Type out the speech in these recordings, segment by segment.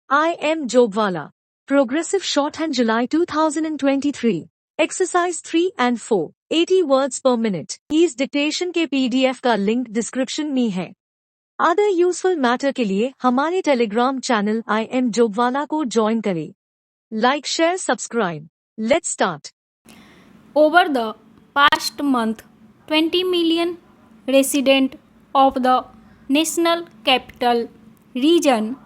I am Jobwala. Progressive Shorthand July 2023. Exercise 3 and 4. 80 words per minute. इस dictation के PDF का link description में है। अदर यूजफुल मैटर के लिए हमारे टेलीग्राम चैनल आई एम जोबवाला को ज्वाइन करें। Like share subscribe. Let's start. Over the past month, 20 million residents of the National Capital Region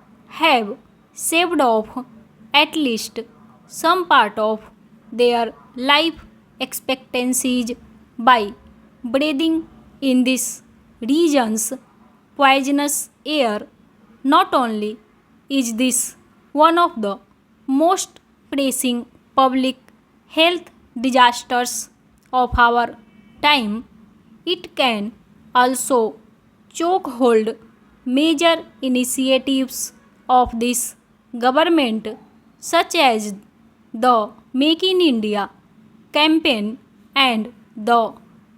have saved off at least some part of their life expectancies by breathing in this region's poisonous air. Not only is this one of the most pressing public health disasters of our time, it can also chokehold major initiatives of this government, such as the Make in India campaign and the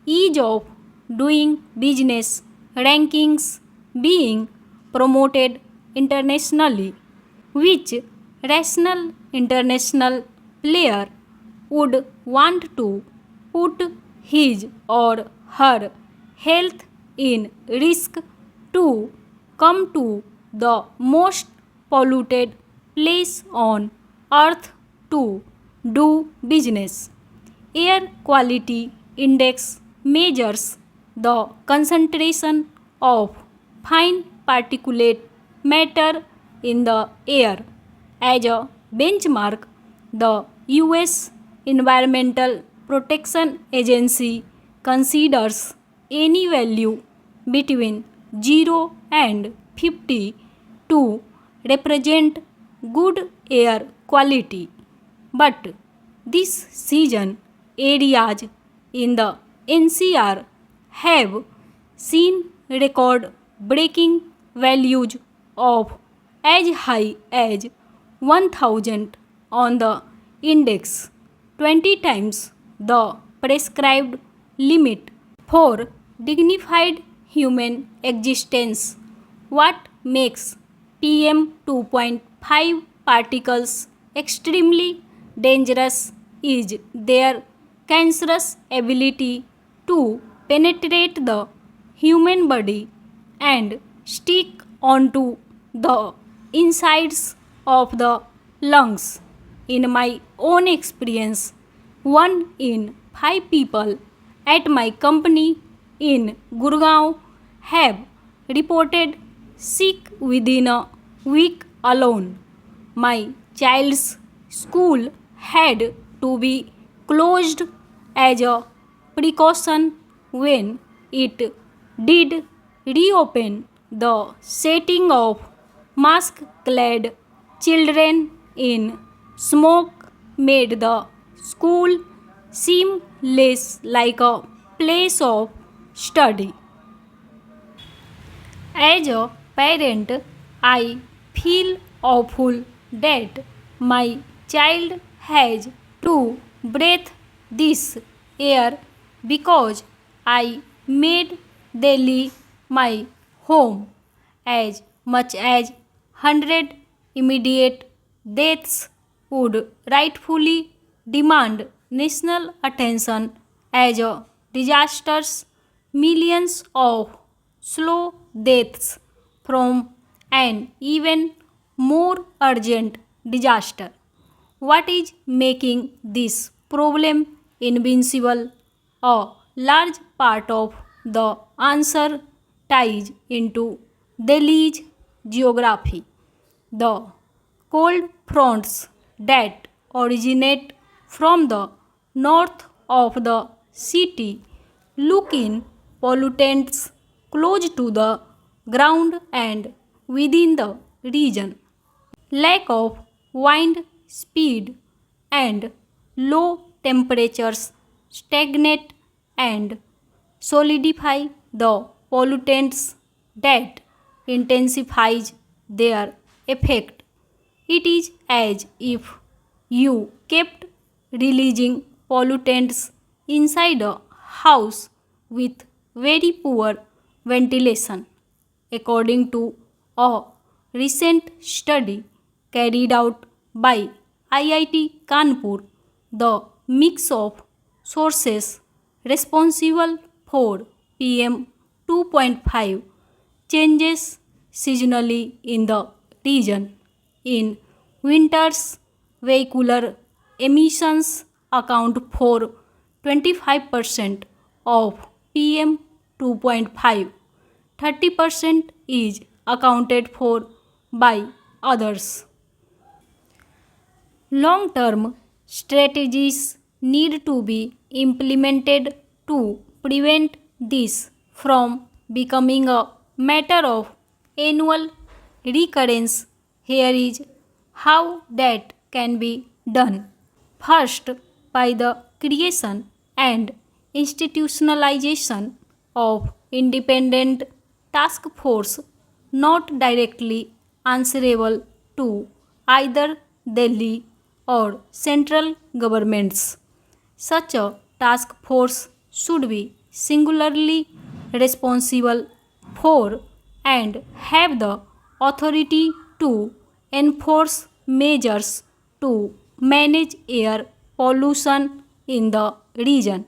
ease of doing business rankings being promoted internationally. Which rational international player would want to put his or her health in risk to come to the most polluted place on earth to do business? Air quality index measures the concentration of fine particulate matter in the air. As a benchmark, the US Environmental Protection Agency considers any value between 0 and 50 to represent good air quality. But this season, areas in the NCR have seen record breaking values of as high as 1000 on the index, 20 times the prescribed limit for dignified human existence. What makes PM 2.5 particles extremely dangerous is their cancerous ability to penetrate the human body and stick onto the insides of the lungs. In my own experience, 1 in 5 people at my company in Gurgaon have reported sick within a week alone. My child's school had to be closed as a precaution. When it did reopen, the setting of mask clad children in smoke made the school seem less like a place of study. As a parent, I feel awful that my child has to breathe this air because I made Delhi my home. As much as 100 immediate deaths would rightfully demand national attention as a disasters, millions of slow deaths from an even more urgent disaster. What is making this problem invincible? A large part of the answer ties into Delhi's geography. The cold fronts that originate from the north of the city look in pollutants close to the ground and within the region. Lack of wind speed and low temperatures stagnate and solidify the pollutants that intensifies their effect. It is as if you kept releasing pollutants inside a house with very poor ventilation. According to a recent study, carried out by IIT Kanpur. The mix of sources responsible for PM 2.5 changes seasonally in the region. In winters, vehicular emissions account for 25% of PM 2.5. 30% is accounted for by others. Long term strategies need to be implemented to prevent this from becoming a matter of annual recurrence. Here is how that can be done. First, by the creation and institutionalization of independent task force not directly answerable to either Delhi or central governments. Such a task force should be singularly responsible for and have the authority to enforce measures to manage air pollution in the region.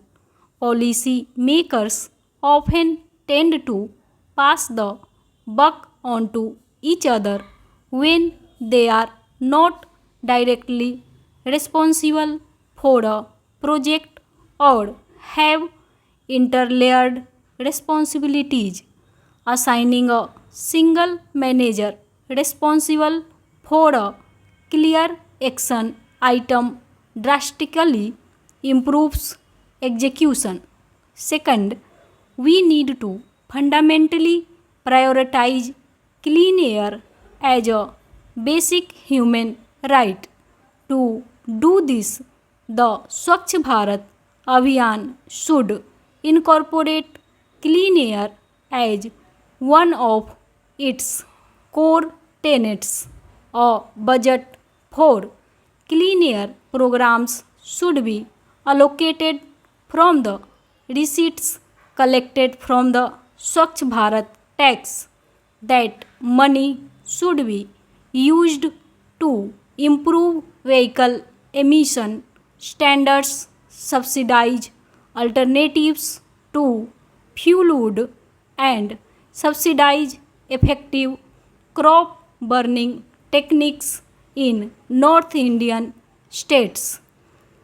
Policy makers often tend to pass the buck onto each other when they are not directly responsible for a project or have interlayered responsibilities. Assigning a single manager responsible for a clear action item drastically improves execution. Second, we need to fundamentally prioritize clean air as a basic human right. To do this, the Swachh Bharat Abhiyan should incorporate clean air as one of its core tenets. A budget for clean air programs should be allocated from the receipts collected from the Swachh Bharat tax. That money should be used to improve vehicle emission standards, subsidize alternatives to fuel wood, and subsidize effective crop burning techniques in North Indian states.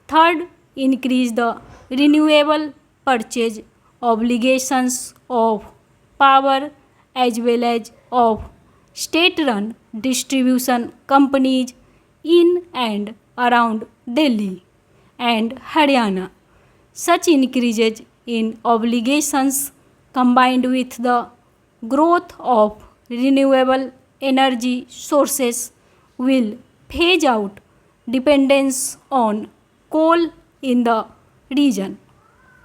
Third, increase the renewable purchase obligations of power as well as of state-run distribution companies in and around Delhi and Haryana. Such increases in obligations combined with the growth of renewable energy sources will phase out dependence on coal in the region.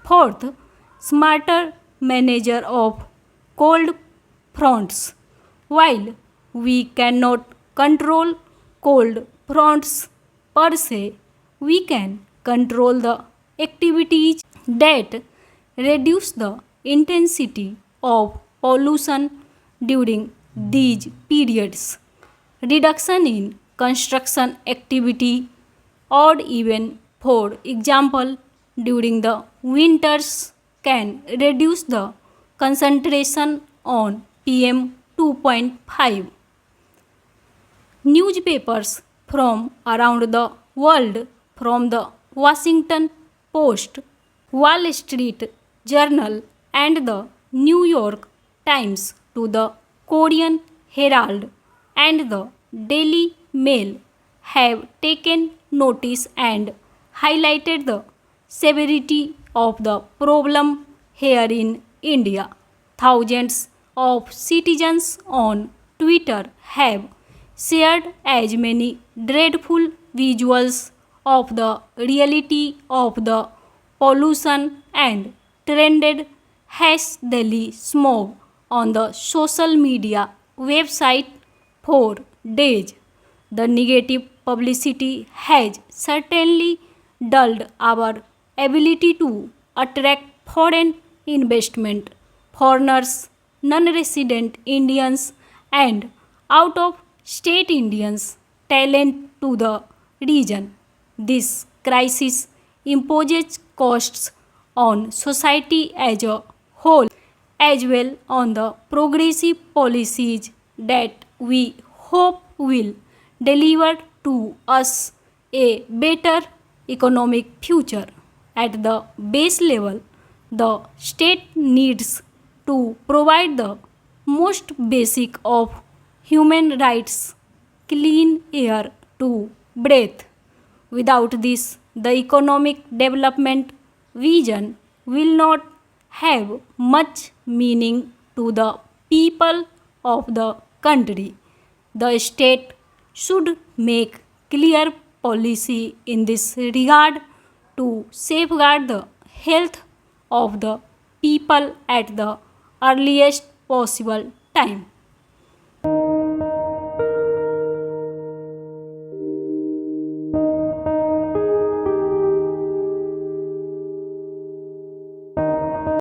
Fourth, smarter manager of cold fronts. While we cannot control cold fronts per se, we can control the activities that reduce the intensity of pollution during these periods. Reduction in construction activity, odd even for example during the winters, can reduce the concentration on PM 2.5. Newspapers from around the world, from the Washington Post, Wall Street Journal, and the New York Times to the Korean Herald and the Daily Mail, have taken notice and highlighted the severity of the problem here in India. Thousands of citizens on Twitter have shared as many dreadful visuals of the reality of the pollution and trended #Delhi smog on the social media website for days. The negative publicity has certainly dulled our ability to attract foreign investment. Foreigners, non resident Indians, and out of state Indians talent to the region. This crisis imposes costs on society as a whole, as well on the progressive policies that we hope will deliver to us a better economic future. At the base level, the state needs to provide the most basic of human rights, clean air to breathe. Without this, the economic development vision will not have much meaning to the people of the country. The state should make clear policy in this regard to safeguard the health of the people at the earliest possible time.